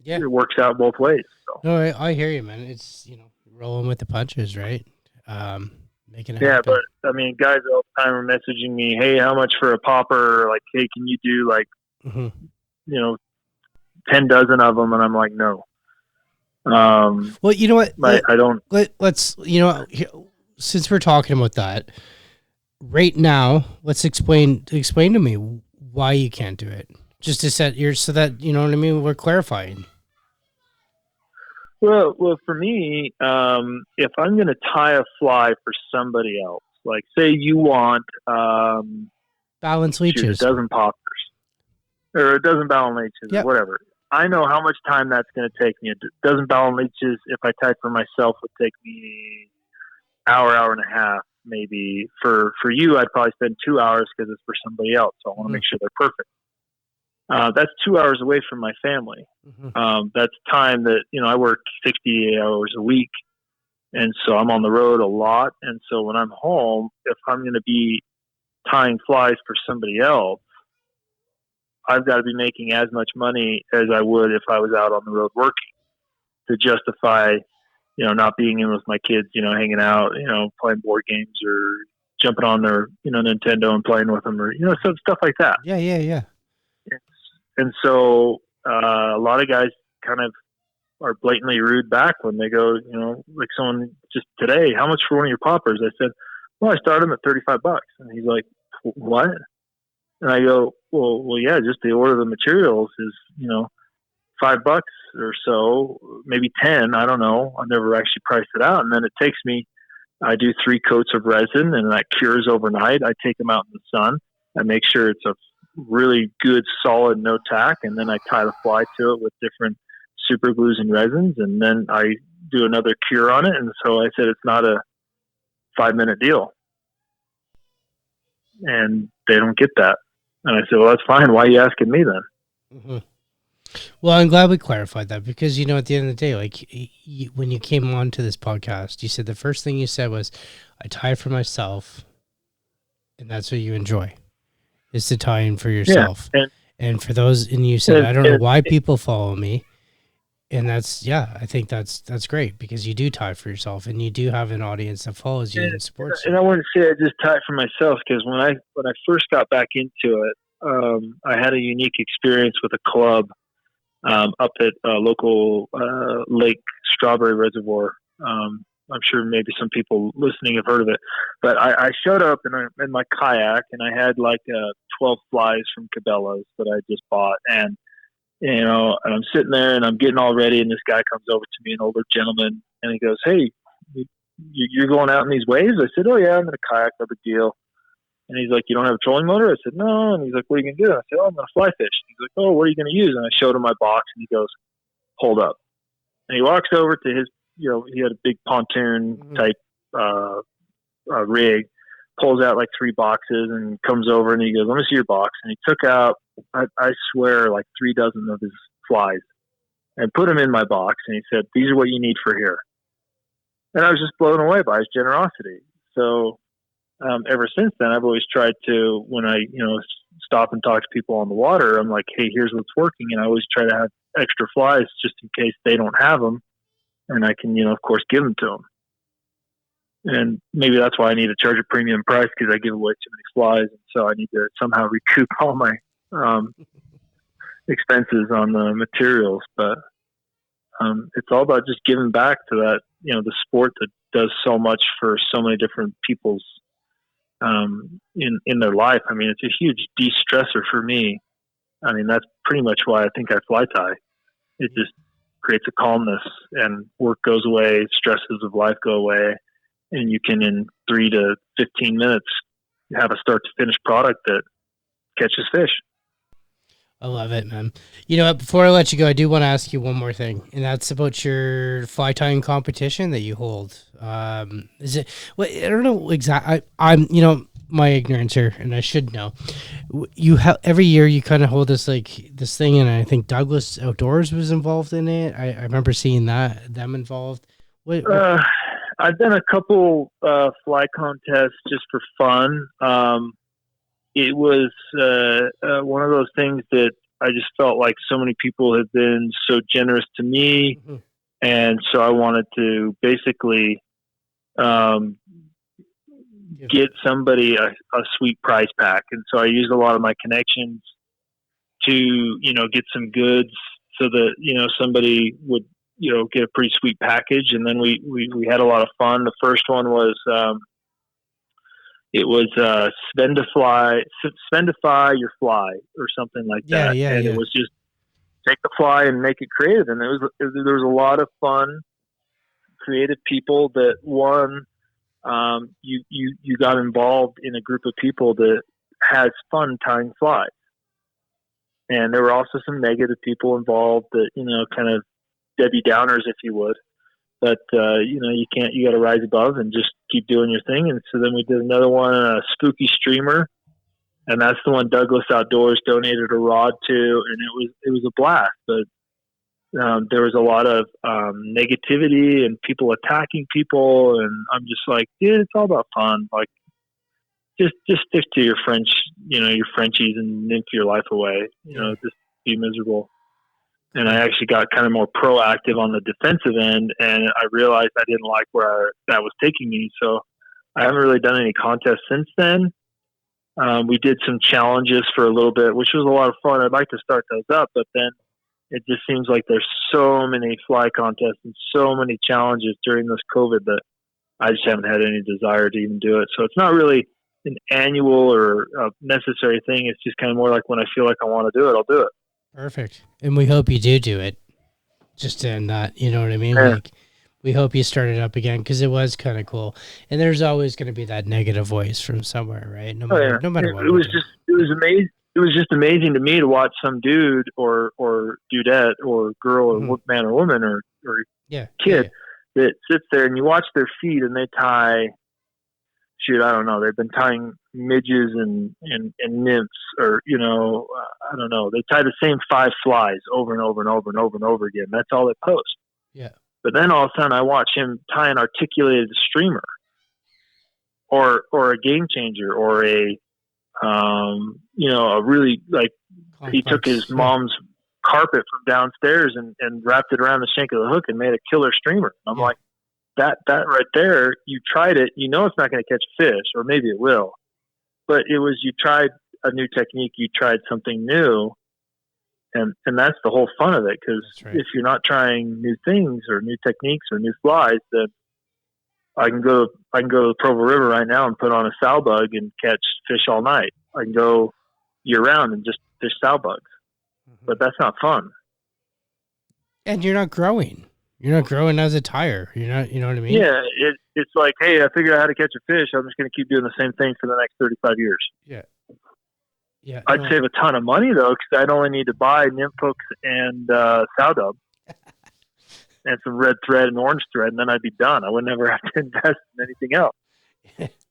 it works out both ways. So. No, I hear you, man. It's, rolling with the punches, right? Making it happen. happen. But I mean, guys all the time are messaging me, hey, how much for a popper? Like, hey, can you do 10 dozen of them? And I'm like, no. Well, you know what? I don't. Let's, since we're talking about that right now, let's explain to me why you can't do it. Just to set so that, you know what I mean? We're clarifying. Well, for me, if I'm going to tie a fly for somebody else, like say you want balance leeches, a dozen poppers or a dozen balance leeches, or whatever. I know how much time that's going to take me. A dozen balance leeches, if I tie for myself, would take me hour and a half, maybe. For you, I'd probably spend 2 hours because it's for somebody else. So I want to make sure they're perfect. That's 2 hours away from my family. That's time that, I work 60 hours a week. And so I'm on the road a lot. And so when I'm home, if I'm going to be tying flies for somebody else, I've got to be making as much money as I would if I was out on the road working to justify, not being in with my kids, hanging out, playing board games or jumping on their, Nintendo and playing with them or, some stuff like that. Yeah. And so a lot of guys kind of are blatantly rude back when they go, like someone just today, how much for one of your poppers? I said, well, I started them at $35. And he's like, what? And I go, well, yeah, just the order of the materials is, $5 or so, maybe 10. I don't know. I never actually priced it out. And then it takes me, I do 3 coats of resin and that cures overnight. I take them out in the sun. I make sure it's a really good, solid, no tack. And then I tie the fly to it with different super glues and resins. And then I do another cure on it. And so I said, it's not a 5-minute deal. And they don't get that. And I said, well, that's fine. Why are you asking me then? Well, I'm glad we clarified that because, at the end of the day, like when you came on to this podcast, you said the first thing you said was, I tie for myself and that's what you enjoy is to tie in for yourself. Yeah. And for those, and you said, I don't know why people follow me. And that's, I think that's great because you do tie for yourself and you do have an audience that follows you and supports you. And I wouldn't say I just tie for myself because when I first got back into it, I had a unique experience with a club up at a local Lake Strawberry Reservoir. I'm sure maybe some people listening have heard of it, but I showed up in my kayak and I had like a 12 flies from Cabela's that I just bought. And, and I'm sitting there and I'm getting all ready. And this guy comes over to me, an older gentleman, and he goes, "Hey, you're going out in these waves?" I said, "Oh yeah, I'm in a kayak, no big deal." And he's like, "You don't have a trolling motor?" I said, "No." And he's like, "What are you going to do?" I said, "Oh, I'm going to fly fish." He's like, "Oh, what are you going to use?" And I showed him my box, and he goes, "Hold up." And he walks over to his, he had a big pontoon type rig, pulls out like 3 boxes and comes over and he goes, "Let me see your box." And he took out, I swear, like 3 dozen of his flies and put them in my box. And he said, "These are what you need for here." And I was just blown away by his generosity. So ever since then, I've always tried to, when I, stop and talk to people on the water, I'm like, "Hey, here's what's working." And I always try to have extra flies just in case they don't have them. And I can, of course, give them to them. And maybe that's why I need to charge a premium price, because I give away too many flies. And so I need to somehow recoup all my expenses on the materials. But it's all about just giving back to that, the sport that does so much for so many different people's in their life. I mean, it's a huge de-stressor for me. I mean, that's pretty much why I think I fly tie. It just creates a calmness, and work goes away, stresses of life go away, and you can, in 3 to 15 minutes, have a start to finish product that catches fish. I love it, man. You know what? Before I let you go, I do want to ask you one more thing, and that's about your fly tying competition that you hold. Is it? Well, I don't know exactly. I'm, my ignorance here, and I should know. You have every year you kind of hold this thing, and I think Douglas Outdoors was involved in it. I remember seeing them involved. What? I've done a couple fly contests just for fun. It was one of those things that I just felt like so many people have been so generous to me. Mm-hmm. And so I wanted to basically get somebody a sweet prize pack. And so I used a lot of my connections to, get some goods so that, somebody would, get a pretty sweet package. And then we had a lot of fun. The first one was it was Svendify your fly or something like that. And it was just take the fly and make it creative. And there was a lot of fun, creative people that won. You got involved in a group of people that has fun tying flies. And there were also some negative people involved that, kind of Debbie Downers, if you would. But, you got to rise above and just keep doing your thing. And so then we did another one, a spooky streamer. And that's the one Douglas Outdoors donated a rod to. And it was a blast. But there was a lot of negativity and people attacking people. And I'm just like, dude, it's all about fun. Like, just stick to your French, your Frenchies and nymph your life away. Just be miserable. And I actually got kind of more proactive on the defensive end, and I realized I didn't like where that was taking me. So I haven't really done any contests since then. We did some challenges for a little bit, which was a lot of fun. I'd like to start those up, but then it just seems like there's so many fly contests and so many challenges during this COVID that I just haven't had any desire to even do it. So it's not really an annual or a necessary thing. It's just kind of more like when I feel like I want to do it, I'll do it. Perfect. And we hope you do it. Just to end that, you know what I mean? Yeah. Like, we hope you start it up again, because it was kind of cool. And there's always going to be that negative voice from somewhere, right? No matter what. It was amazing. It was just amazing to me to watch some dude or dudette or girl or man or woman or kid that sits there, and you watch their feet and they tie. Shoot, I don't know. They've been tying midges and nymphs, or I don't know. They tie the same 5 flies over and over and over and over and over again. That's all they post. Yeah. But then all of a sudden, I watch him tie an articulated streamer, or a game changer, or a really like complex. He took his mom's carpet from downstairs and wrapped it around the shank of the hook and made a killer streamer. I'm like, that right there, you tried it, it's not going to catch fish, or maybe it will, but it was, you tried a new technique, you tried something new, and that's the whole fun of it. Because if you're not trying new things or new techniques or new flies, then I can go to the Provo River right now and put on a sow bug and catch fish all night. I can go year round and just fish sow bugs. But that's not fun. And you're not growing. You're not growing as a tire. You're not, you know what I mean? Yeah, it's like, hey, I figured out how to catch a fish. I'm just going to keep doing the same thing for the next 35 years. Yeah. Yeah. I'd save a ton of money, though, because I'd only need to buy nymph hooks and sow dub and some red thread and orange thread, and then I'd be done. I would never have to invest in anything else.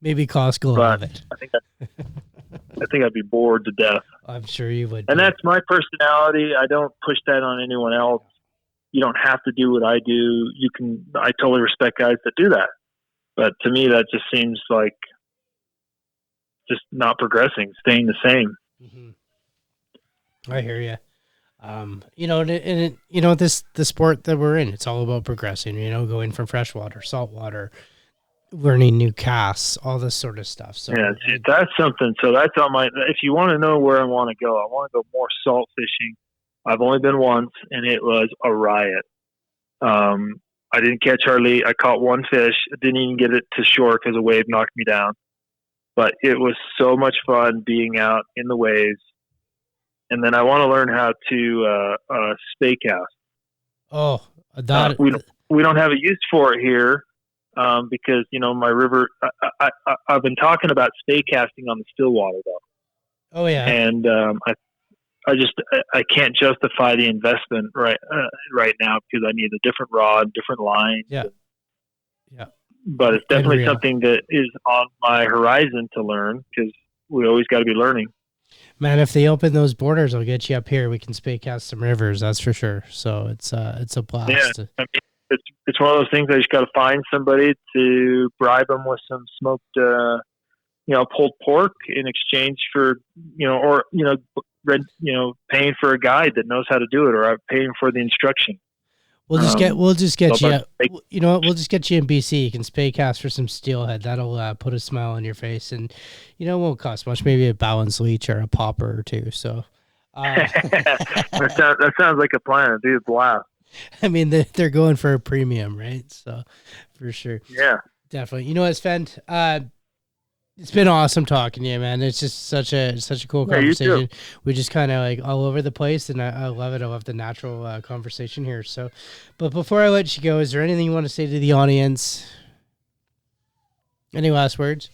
Maybe Costco will have it. I think I'd be bored to death. I'm sure you would. And that's my personality. I don't push that on anyone else. You don't have to do what I do. I totally respect guys that do that. But to me, that just seems like just not progressing, staying the same. Mm-hmm. I hear you. The sport that we're in, it's all about progressing, going from freshwater, saltwater, learning new casts, all this sort of stuff. So yeah, that's something. So that's on if you want to know where I want to go, I want to go more salt fishing. I've only been once and it was a riot. I didn't catch hardly. I caught one fish. I didn't even get it to shore because a wave knocked me down, but it was so much fun being out in the waves. And then I want to learn how to spay cast. Oh, that we don't have a use for it here because my river. I've been talking about spay casting on the still water though. Oh yeah, and I can't justify the investment right now because I need a different rod, different line. Yeah. But it's definitely something that is on my horizon to learn because we always got to be learning. Man, if they open those borders, I'll get you up here. We can spay cast some rivers, that's for sure. So it's a blast. Yeah, I mean, it's one of those things. I just got to find somebody to bribe them with some smoked, pulled pork in exchange for paying for a guide that knows how to do it, or paying for the instruction. We'll just get you. You know what? We'll just get you in BC. You can spay cast for some steelhead. That'll put a smile on your face, and it won't cost much. Maybe a balance leech or a popper or two. So that sounds like a plan. It'd be a blast. I mean, they're going for a premium, right? So for sure. Yeah, definitely. You know what, Svend? It's been awesome talking to you, man. It's just such a cool conversation. We just kind of like all over the place, and I love it. I love the natural conversation here. So, but before I let you go, is there anything you want to say to the audience? Any last words?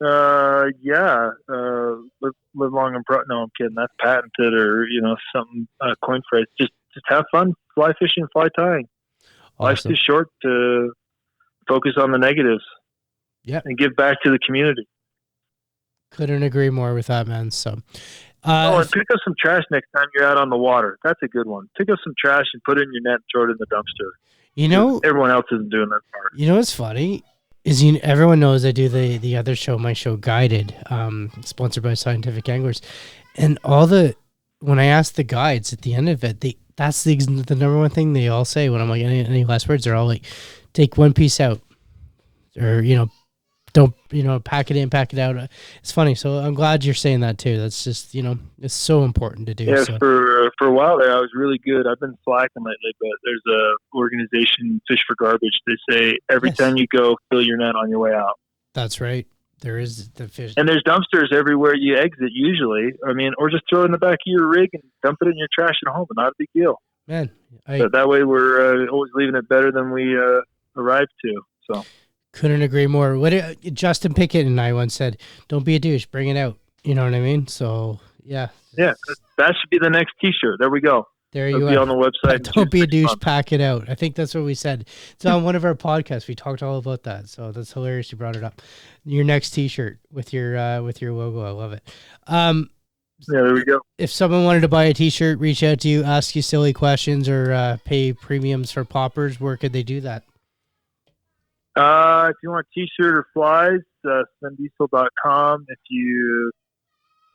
Yeah. Live long and no, I'm kidding. That's patented, or something coin phrase. Just have fun, fly fishing, fly tying. Awesome. Life's too short to focus on the negatives. Yeah, and give back to the community. Couldn't agree more with that, man. So, and pick up some trash next time you're out on the water. That's a good one. Pick up some trash and put it in your net and throw it in the dumpster. Everyone else isn't doing that part. You know what's funny is everyone knows I do the other show, my show Guided, sponsored by Scientific Anglers, and when I ask the guides at the end of it, that's the number one thing they all say when I'm like, any last words? They're all like, take one piece out, or don't pack it in, pack it out. It's funny. So I'm glad you're saying that too. That's just it's so important to do. Yeah, so. For a while there, I was really good. I've been slacking lately, but there's a organization, Fish for Garbage. They say every time you go, fill your net on your way out. That's right. There is the fish, and there's dumpsters everywhere you exit. Usually, or just throw it in the back of your rig and dump it in your trash at home. Not a big deal, man. But that way, we're always leaving it better than we arrived to. So. Couldn't agree more. What Justin Pickett and I once said, don't be a douche, bring it out. You know what I mean? So, yeah. Yeah, that should be the next T-shirt. There we go. There you go. Be on the website. Don't be a douche, pack it out. I think that's what we said. It's on one of our podcasts. We talked all about that. So that's hilarious you brought it up. Your next T-shirt with your logo. I love it. Yeah, there we go. If someone wanted to buy a T-shirt, reach out to you, ask you silly questions, or pay premiums for poppers, where could they do that? If you want a T-shirt or flies, SvendDiesel.com. If you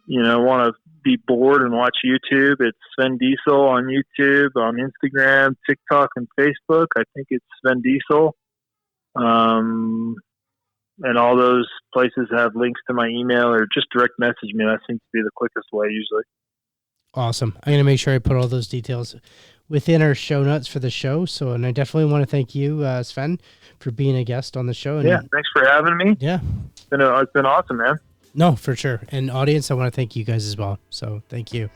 want to be bored and watch YouTube, it's Svend Diesel on YouTube, on Instagram, TikTok, and Facebook. I think it's Svend Diesel. And all those places have links to my email, or just direct message me. That seems to be the quickest way usually. Awesome. I'm going to make sure I put all those details within our show notes for the show. So, and I definitely want to thank you, Svend, for being a guest on the show. And yeah, thanks for having me. Yeah. It's been awesome, man. No, for sure. And audience, I want to thank you guys as well. So thank you.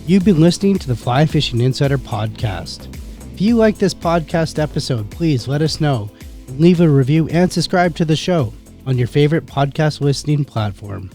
You've been listening to the Fly Fishing Insider podcast. If you like this podcast episode, please let us know. Leave a review and subscribe to the show on your favorite podcast listening platform.